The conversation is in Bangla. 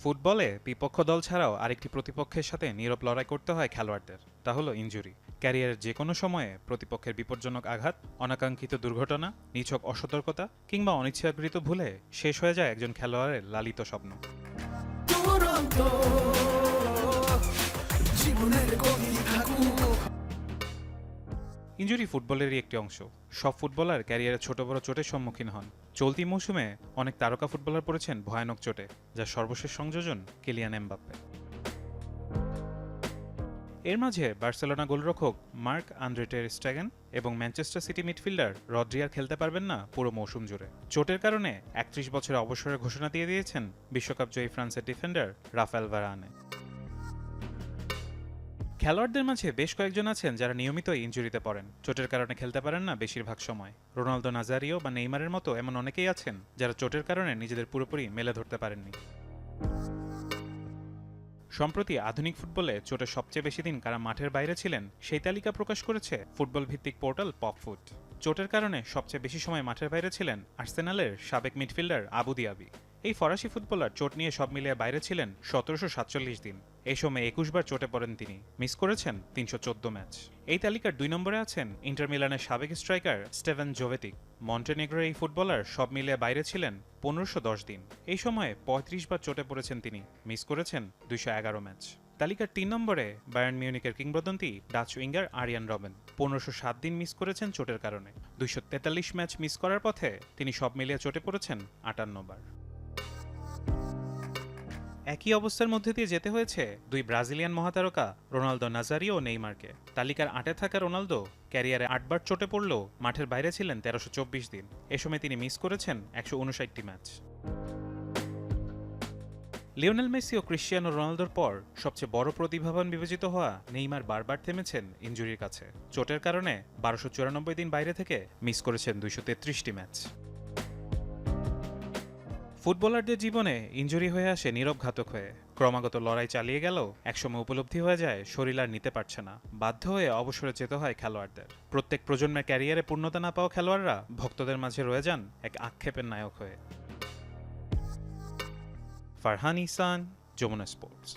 ফুটবলে বিপক্ষ দল ছাড়াও আরেকটি প্রতিপক্ষের সাথে নীরব লড়াই করতে হয় খেলোয়াড়দের, তা হলো ইনজুরি। ক্যারিয়ারের যে কোনো সময়ে প্রতিপক্ষের বিপজ্জনক আঘাত, অনাকাঙ্ক্ষিত দুর্ঘটনা, নিছক অসতর্কতা কিংবা অনিচ্ছাকৃত ভুলে শেষ হয়ে যায় একজন খেলোয়াড়ের লালিত স্বপ্ন। ইনজুরি ফুটবলেরই একটি অংশ। সব ফুটবলার ক্যারিয়ারে ছোট বড় চোটের সম্মুখীন হন। চলতি মৌসুমে অনেক তারকা ফুটবলার পড়েছেন ভয়ানক চোটে, যার সর্বশেষ সংযোজন কিলিয়ান এমবাপ্পে। এর মাঝে বার্সেলোনা গোলরক্ষক মার্ক আন্দ্রে টের স্টেগেন এবং ম্যানচেস্টার সিটি মিডফিল্ডার রদ্রি আর খেলতে পারবেন না পুরো মৌসুম জুড়ে। চোটের কারণে ৩১ বছরের অবসরের ঘোষণা দিয়ে দিয়েছেন বিশ্বকাপ জয়ী ফ্রান্সের ডিফেন্ডার রাফায়েল ভারানে। খেলোয়াড়দের মাঝে বেশ কয়েকজন আছেন যারা নিয়মিত ইনজুরিতে পড়েন, চোটের কারণে খেলতে পারেন না বেশিরভাগ সময়। রোনালদো নাজারিও বা নেইমারের মতো এমন অনেকেই আছেন যারা চোটের কারণে নিজেদের পুরোপুরি মেলে ধরতে পারেননি। সম্প্রতি আধুনিক ফুটবলে চোটের সবচেয়ে বেশি দিন কারা মাঠের বাইরে ছিলেন সেই তালিকা প্রকাশ করেছে ফুটবল ভিত্তিক পোর্টাল পপফুট। চোটের কারণে সবচেয়ে বেশি সময় মাঠের বাইরে ছিলেন আর্সেনালের সাবেক মিডফিল্ডার আবু দিয়াবি। এই ফরাসি ফুটবলার চোট নিয়ে সব মিলিয়ে বাইরে ছিলেন ১৭৪৭ দিন। এই সময় ২১ বার চোটে পড়েন তিনি, মিস করেছেন ৩১৪ ম্যাচ। এই তালিকার ২ নম্বরে আছেন ইন্টার মিলানের সাবেক স্ট্রাইকার স্টেভেন জোভেটিক। মন্টেনেগ্রোর এই ফুটবলার সব মিলিয়ে বাইরে ছিলেন ১৫১০ দিন। এই সময়ে ৩৫ বার চোটে পড়েছেন তিনি, মিস করেছেন ২১১ ম্যাচ। তালিকার ৩ নম্বরে বায়ার্ন মিউনিকের কিংবদন্তি ডাচ উইঙ্গার আরিয়ান রবেন ১৫০৭ দিন মিস করেছেন চোটের কারণে। ২৪৩ ম্যাচ মিস করার পথে তিনি সব মিলিয়ে চোটে পড়েছেন ৫৮ বার। একই অবস্থার মধ্যে দিয়ে যেতে হয়েছে দুই ব্রাজিলিয়ান মহাতারকা রোনালদো নাজারিও ও নেইমারকে। তালিকার ৮-এ থাকা রোনালদো ক্যারিয়ারে ৮ বার চোটে পড়লেও মাঠের বাইরে ছিলেন ১৩২৪ দিন। এ সময় তিনি মিস করেছেন ১৫৯টি ম্যাচ। লিওনেল মেসি ও ক্রিশ্চিয়ানো রোনালদোর পর সবচেয়ে বড় প্রতিভাবান বিবেচিত হওয়া নেইমার বারবার থেমেছেন ইনজুরির কাছে। চোটের কারণে ১২৯৪ দিন বাইরে থেকে মিস করেছেন ২৩৩টি ম্যাচ। ফুটবলারদের জীবনে ইনজুরি হয়ে আসে নীরব ঘাতক হয়ে। ক্রমাগত লড়াই চালিয়ে গেলেও একসময় উপলব্ধি হয়ে যায় শরীর আর নিতে পারছে না, বাধ্য হয়ে অবসরে যেতে হয় খেলোয়াড়দের। প্রত্যেক প্রজন্মের ক্যারিয়ারে পূর্ণতা না পাওয়া খেলোয়াড়রা ভক্তদের মাঝে রয়ে যান এক আক্ষেপের নায়ক হয়ে। ফারহান ইহসান, যমুনা স্পোর্টস।